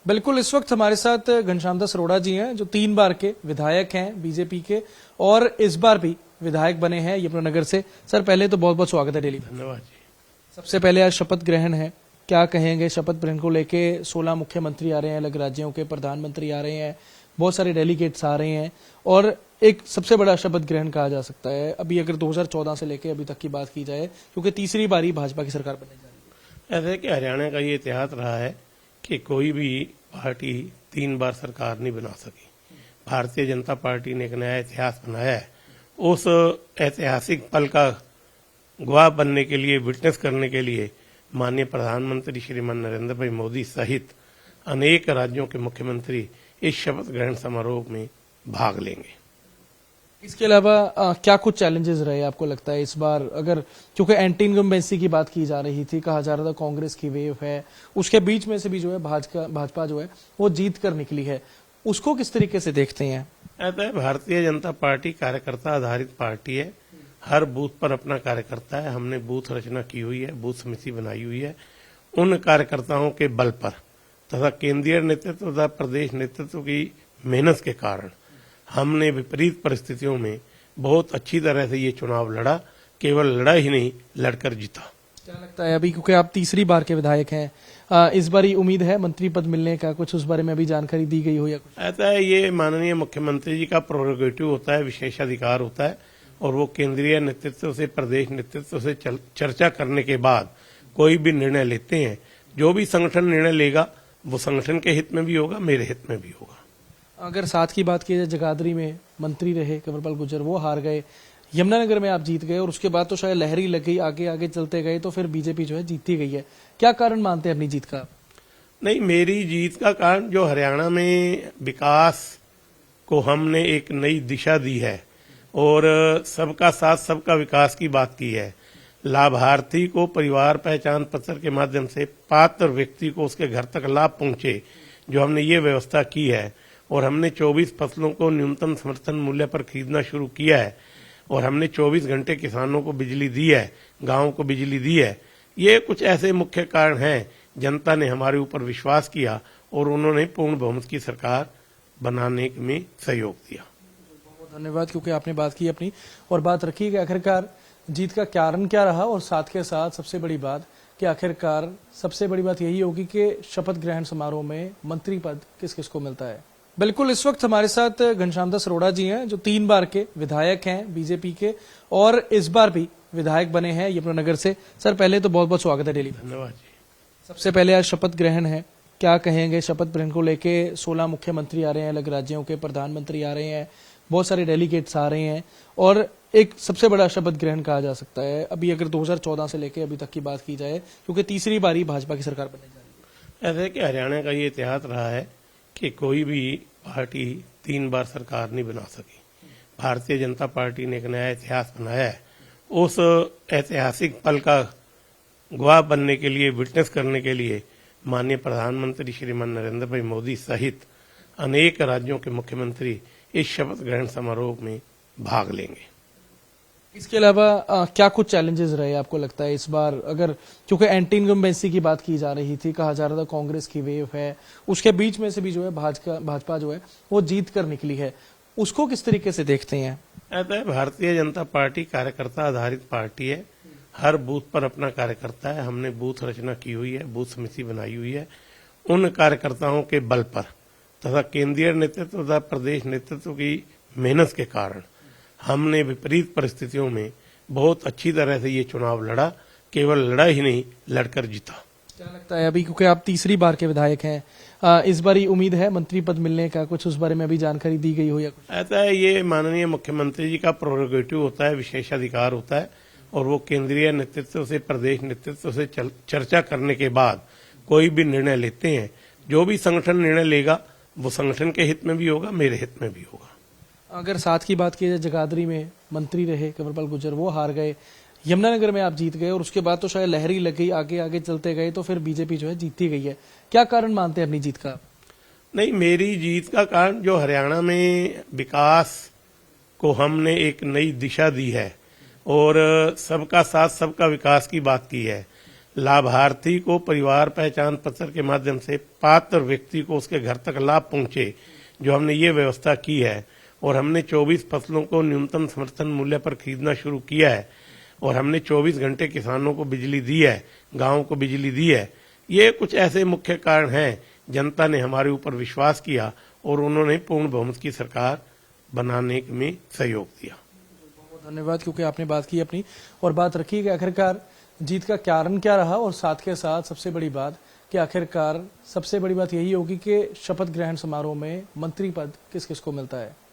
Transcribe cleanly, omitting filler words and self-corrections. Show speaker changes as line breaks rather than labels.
बिल्कुल, इस वक्त हमारे साथ घनश्याम दास अरोड़ा जी हैं जो 3 बार के विधायक हैं बीजेपी के और इस बार भी विधायक बने हैं यमुनानगर से। सर, पहले तो बहुत बहुत स्वागत है डेली।
धन्यवाद जी।
सबसे पहले आज शपथ ग्रहण है, क्या कहेंगे शपथ ग्रहण को लेके? 16 मुख्यमंत्री आ रहे हैं, अलग राज्यों के प्रधानमंत्री आ रहे हैं, बहुत सारे डेलीगेट्स आ रहे हैं और एक सबसे बड़ा शपथ ग्रहण कहा जा सकता है अभी अगर 2014 से लेके अभी तक की बात की जाए, क्योंकि तीसरी बारी भाजपा की सरकार बनने जा रही है।
ऐसे कि हरियाणा का ये इतिहास रहा है कि कोई भी पार्टी 3 बार सरकार नहीं बना सकी। भारतीय जनता पार्टी ने एक नया इतिहास बनाया है। उस ऐतिहासिक पल का गवाह बनने के लिए, विटनेस करने के लिए माननीय प्रधानमंत्री श्रीमान नरेंद्र भाई मोदी सहित अनेक राज्यों के मुख्यमंत्री इस शपथ ग्रहण समारोह में भाग लेंगे।
इसके अलावा क्या कुछ चैलेंजेस रहे आपको लगता है इस बार? अगर क्योंकि एंटी इनकम्बेंसी की बात की जा रही थी, कहा जा रहा था कांग्रेस की वेव है, उसके बीच में से भी जो है भाजपा जो है वो जीत कर निकली है, उसको किस तरीके से देखते हैं?
ऐसा है, भारतीय जनता पार्टी कार्यकर्ता आधारित पार्टी है। हर बूथ पर अपना कार्यकर्ता है। हमने बूथ रचना की हुई है, बूथ समिति बनाई हुई है। उन कार्यकर्ताओं के बल पर तथा केंद्रीय नेतृत्व तथा प्रदेश नेतृत्व की मेहनत के कारण हमने विपरीत परिस्थितियों में बहुत अच्छी तरह से ये चुनाव लड़ा। केवल लड़ा ही नहीं, लड़कर जीता।
क्या लगता है अभी, क्योंकि आप तीसरी बार के विधायक हैं, इस बार ही उम्मीद है मंत्री पद मिलने का? कुछ उस बारे में अभी जानकारी दी गई हो या कुछ?
ऐसा है, ये माननीय मुख्यमंत्री जी का प्रोरोगेटिव होता है, विशेषाधिकार होता है और वो केंद्रीय नेतृत्व से, प्रदेश नेतृत्व से चर्चा करने के बाद कोई भी निर्णय लेते हैं। जो भी संगठन निर्णय लेगा वो संगठन के हित में भी होगा, मेरे हित में भी होगा।
अगर साथ की बात की जाए, जगाधरी में मंत्री रहे कंवरपाल गुर्जर, वो हार गए, यमुनानगर में आप जीत गए और उसके बाद तो शायद लहरी लग गई, आगे आगे चलते गए तो फिर बीजेपी जो है जीतती गई है। क्या कारण मानते हैं अपनी जीत का?
नहीं, मेरी जीत का कारण जो हरियाणा में विकास को हमने एक नई दिशा दी है और सबका साथ सबका विकास की बात की है। लाभार्थी को परिवार पहचान पत्र के माध्यम से पात्र व्यक्ति को उसके घर तक लाभ पहुंचे, जो हमने ये व्यवस्था की है। और हमने 24 फसलों को न्यूनतम समर्थन मूल्य पर खरीदना शुरू किया है और हमने 24 घंटे किसानों को बिजली दी है, गांवों को बिजली दी है। ये कुछ ऐसे मुख्य कारण हैं। जनता ने हमारे ऊपर विश्वास किया और उन्होंने पूर्ण बहुमत की सरकार बनाने में सहयोग दिया।
बहुत धन्यवाद, क्योंकि आपने बात की अपनी और बात रखी कि आखिरकार जीत का कारण क्या रहा और साथ के साथ सबसे बड़ी बात कि आखिरकार सबसे बड़ी बात यही होगी कि शपथ ग्रहण समारोह में मंत्री पद किस किस को मिलता है। बिल्कुल, इस वक्त हमारे साथ घनश्याम दास अरोड़ा जी हैं जो 3 बार के विधायक हैं बीजेपी के और इस बार भी विधायक बने हैं यमुनानगर से। सर, पहले तो बहुत बहुत स्वागत है डेली।
धन्यवाद जी।
सबसे पहले आज शपथ ग्रहण है, क्या कहेंगे शपथ ग्रहण को लेके? 16 मुख्यमंत्री आ रहे हैं, अलग राज्यों के प्रधानमंत्री आ रहे हैं, बहुत सारे डेलीगेट्स आ रहे हैं और एक सबसे बड़ा शपथ ग्रहण कहा जा सकता है अभी अगर 2014 से लेके अभी तक की बात की जाए, क्योंकि तीसरी बारी भाजपा की सरकार बनने जा रही है।
ऐसे कि हरियाणा का ये इतिहास रहा है कि कोई भी पार्टी 3 बार सरकार नहीं बना सकी। भारतीय जनता पार्टी ने एक नया इतिहास बनाया है। उस ऐतिहासिक पल का गवाह बनने के लिए, विटनेस करने के लिए माननीय प्रधानमंत्री श्रीमान नरेंद्र भाई मोदी सहित अनेक राज्यों के मुख्यमंत्री इस शपथ ग्रहण समारोह में भाग लेंगे।
इसके अलावा क्या कुछ चैलेंजेस रहे आपको लगता है इस बार? अगर क्योंकि एंटी इनकम्बेंसी की बात की जा रही थी, कहा जा रहा था कांग्रेस की वेव है, उसके बीच में से भी जो है भाजपा जो है वो जीत कर निकली है, उसको किस तरीके से देखते हैं?
ऐसा है, भारतीय जनता पार्टी कार्यकर्ता आधारित पार्टी है। हर बूथ पर अपना कार्यकर्ता है। हमने बूथ रचना की हुई है, बूथ समिति बनाई हुई है। उन कार्यकर्ताओं के बल पर तथा केंद्रीय नेतृत्व तथा प्रदेश नेतृत्व की मेहनत के कारण हमने विपरीत परिस्थितियों में बहुत अच्छी तरह से ये चुनाव लड़ा। केवल लड़ा ही नहीं, लड़कर जीता।
क्या लगता है अभी, क्योंकि आप तीसरी बार के विधायक हैं, इस बार ही उम्मीद है मंत्री पद मिलने का? कुछ उस बारे में अभी जानकारी दी गई हो या कुछ?
ऐसा है, ये माननीय मुख्यमंत्री जी का प्रोरोगेटिव होता है, विशेषाधिकार होता है और वो केंद्रीय नेतृत्व से, प्रदेश नेतृत्व से चर्चा करने के बाद कोई भी निर्णय लेते हैं। जो भी संगठन निर्णय लेगा वो संगठन के हित में भी होगा, मेरे हित में भी होगा।
अगर साथ की बात की जाए, जगाधरी में मंत्री रहे कंवरपाल गुर्जर, वो हार गए, यमुनानगर में आप जीत गए और उसके बाद तो शायद लहरी लग गई, आगे आगे चलते गए तो फिर बीजेपी जो है जीतती गई है। क्या कारण मानते हैं अपनी जीत का?
नहीं, मेरी जीत का कारण जो हरियाणा में विकास को हमने एक नई दिशा दी है और सबका साथ सबका विकास की बात की है। लाभार्थी को परिवार पहचान पत्र के माध्यम से पात्र व्यक्ति को उसके घर तक लाभ पहुंचे, जो हमने ये व्यवस्था की है। और हमने 24 फसलों को न्यूनतम समर्थन मूल्य पर खरीदना शुरू किया है और हमने 24 घंटे किसानों को बिजली दी है, गांवों को बिजली दी है। ये कुछ ऐसे मुख्य कारण हैं, जनता ने हमारे ऊपर विश्वास किया और उन्होंने पूर्ण बहुमत की सरकार बनाने में सहयोग दिया।
बहुत धन्यवाद, क्योंकि आपने बात की अपनी और बात रखी कि आखिरकार जीत का कारण क्या रहा, और साथ के साथ सबसे बड़ी बात कि आखिरकार सबसे बड़ी बात यही होगी कि शपथ ग्रहण समारोह में मंत्री पद किस किस को मिलता है।